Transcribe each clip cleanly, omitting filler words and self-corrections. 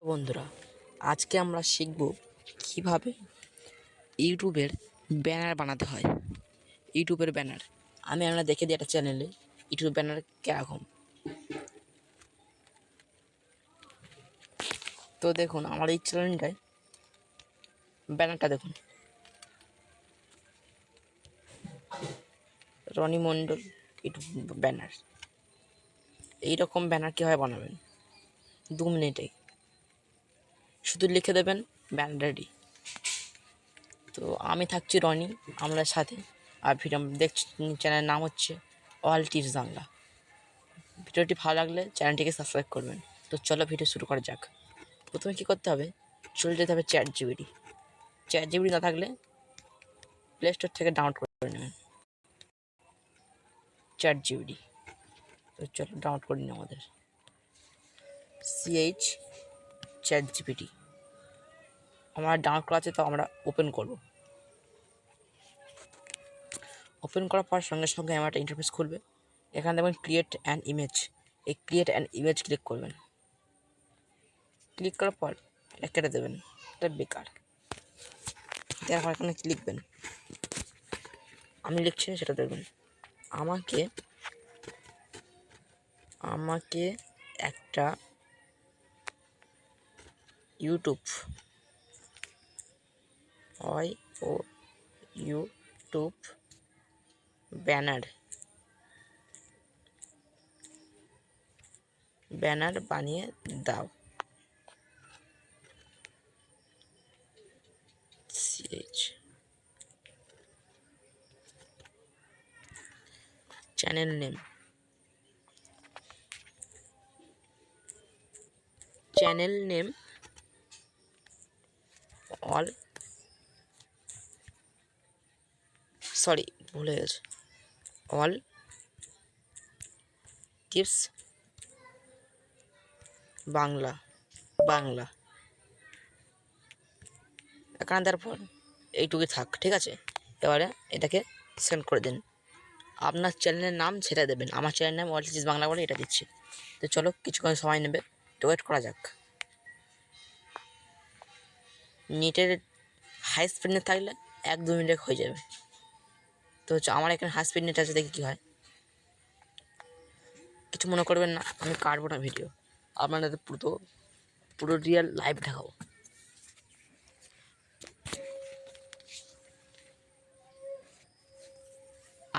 বন্ধুরা, আজকে আমরা শিখব কিভাবে ইউটিউবের ব্যানার বানাতে হয়। ইউটিউবের ব্যানার আমরা দেখে দিই একটা চ্যানেলে ইউটিউব ব্যানার কীরকম। তো দেখুন আমার এই চ্যানেলটায় ব্যানারটা দেখুন, রনি মণ্ডল ইউটিউব ব্যানার। এইরকম ব্যানার কীভাবে বানাবেন 2 মিনিটে, শুধু লিখে দেবেন ব্যানার রেডি। তো আমি থাকছি রনি আমাদের সাথে, আর ভিডিও দেখছি চ্যানেলের নাম হচ্ছে অল টিপস বাংলা। ভিডিওটি ভালো লাগলে চ্যানেলটিকে সাবস্ক্রাইব করবেন। তো চলো ভিডিও শুরু করা যাক। প্রথমে কী করতে হবে, চলে যেতে হবে চ্যাট জিপিটি না থাকলে প্লে স্টোর থেকে ডাউনলোড করে নেবেন চ্যাট জিপিটি। তো চলো ডাউনলোড করে নিন আমাদের চ্যাট জিপিটি। আমার ডাউনলোড করা আছে, তো আমরা ওপেন করব। ওপেন করার পর সঙ্গে সঙ্গে আমার একটা ইন্টারফেস খুলবে। এখানে দেখবেন ক্রিয়েট অ্যান ইমেজ, এই ক্রিয়েট অ্যান ইমেজ ক্লিক করবেন। ক্লিক করার পর এটা কেটে দেবেন, এটা বেকার। দেওয়ার পর এখানে লিখবেন, আমি লিখছি সেটা দেখবেন, আমাকে একটা ইউটিউব ইউটিউব ব্যানার বানিয়ে দাও। চ্যানেল নেম অল ভুলে গেছে, অল টিপস বাংলা। এখানে দেওয়ার পর এইটুকুই থাক, ঠিক আছে। এবারে এটাকে সেন্ড করে দিন। আপনার চ্যানেলের নাম সেটা দেবেন, আমার চ্যানেলের নাম অল টিপস বাংলা বলে এটা দিচ্ছি। তো চলো কিছুক্ষণ সময় নেবে, তো ওয়েট করা যাক। নেটের হাই স্পিড নেট থাকলে 1-2 মিনিটে হয়ে যাবে। তো আমার এখানে হাই স্পিড নেট আছে, দেখি কী হয়। কিছু মনে করবেন না, আমি কাটবো না ভিডিও, আপনাদের পুরো রিয়েল লাইভ দেখাবো।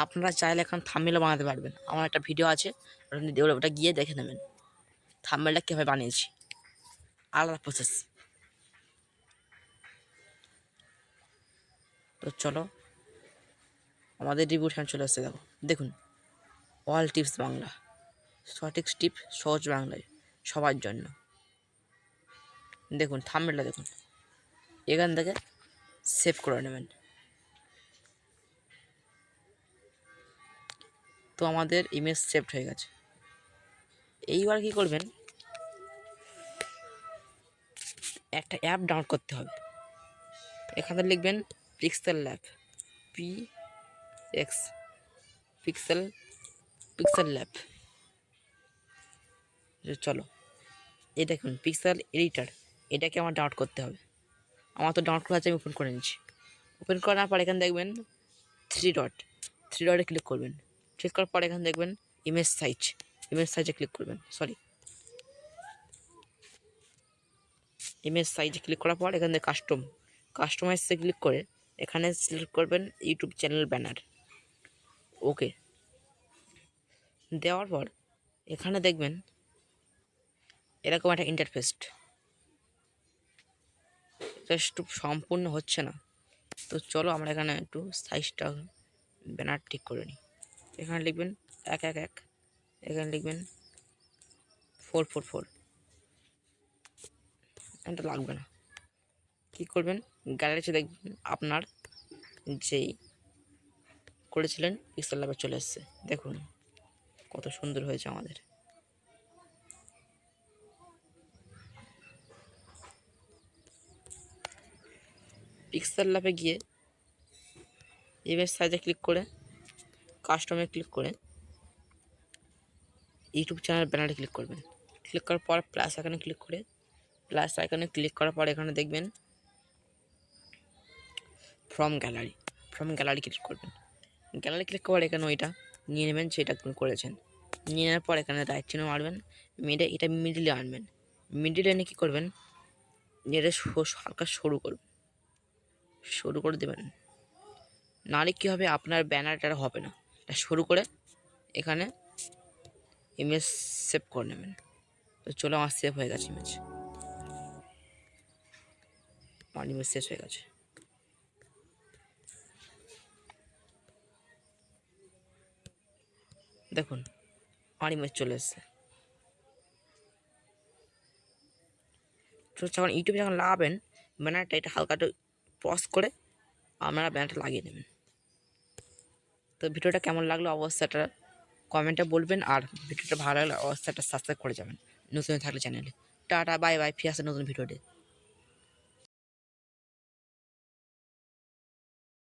আপনারা চাইলে এখন থাম্বনেলও বানাতে পারবেন। আমার একটা ভিডিও আছে, ওটা গিয়ে দেখে নেবেন থাম্বনেলটা কীভাবে বানিয়েছি, আলাদা প্রসেস। তো চলো আমাদের রিভিউশন চলে আসছে, দেখুন অল টিপস বাংলা, সঠিক টিপ সহজ বাংলায় সবার জন্য। দেখুন থাম্বনেলটা দেখুন, এখান থেকে সেভ করে নেবেন। তো আমাদের ইমেজ সেভড হয়ে গেছে। এইবার কি করবেন, একটা অ্যাপ ডাউনলোড করতে হবে। এখানে লিখবেন পিক্সেল ল্যাব, পিক্সেল ল্যাব। চলো এই দেখুন পিক্সেল এডিটার, এটাকে আমার ডাউনলোড করতে হবে। আমার তো ডাউনলোড করা আছে, আমি ওপেন করে নিচ্ছি। ওপেন করার পর এখানে দেখবেন থ্রি ডটে ক্লিক করবেন। ক্লিক করার পর এখানে দেখবেন ইমেজ সাইজে ক্লিক করবেন। ইমেজ সাইজে ক্লিক করার পর এখান থেকে কাস্টমাইজে ক্লিক করে এখানে সিলেক্ট করবেন ইউটিউব চ্যানেল ব্যানার। ওকে দেওয়ার পর এখানে দেখবেন এরকম একটা ইন্টারফেস, একটু সম্পূর্ণ হচ্ছে না। তো চলো আমরা এখানে একটু সাইজটা ব্যানার ঠিক করে নিই। এখানে লিখবেন 111, এখানে লিখবেন 444। এটা লাগবে না। কী করবেন, গ্যালারিতে দেখবেন আপনার যেই করেছিলেন পিক্সেল ল্যাবে চলে এসছে। দেখুন কত সুন্দর হয়েছে আমাদের। পিক্সেল ল্যাবে গিয়ে ইমেজ সাইজে ক্লিক করে কাস্টমে ক্লিক করে ইউটিউব চ্যানেল ব্যানারে ক্লিক করবেন। ক্লিক করার পর প্লাস এখানে ক্লিক করে প্লাস আইকনে ক্লিক করার পর এখানে দেখবেন ফ্রম গ্যালারি ক্লিক করবেন। গ্যালারি ক্লিক করার এখানে ওইটা নিয়ে নেবেন যেটা আপনি করেছেন। নিয়ে নেওয়ার পর এখানে রাইট চিহ্ন মারবেন, এটা মিডিলে আনবেন। মিডিলে এনে কী করবেন, এটা হালকা সরু করে দেবেন। নাহলে কী হবে, আপনার ব্যানারটা হবে না। এটা সরু করে এখানে ইমেজ সেভ করে নেবেন। তো চলো, আমার সেভ হয়ে গেছে ইমেজ, আমার ইমেজ শেষ হয়ে গেছে। দেখুন আমার ইমেজ চলে এসছে। যখন ইউটিউবে যখন লাগাবেন ব্যানারটা, এটা হালকা একটু পজ করে আপনারা ব্যানারটা লাগিয়ে নেবেন। তো ভিডিওটা কেমন লাগলো অবশ্যই একটা কমেন্টে বলবেন, আর ভিডিওটা ভালো লাগলে অবশ্যই একটা সাবস্ক্রাইব করে যাবেন নতুন থাকলে চ্যানেলে। টাটা বাই বাই, ফিরে আসে নতুন ভিডিওতে।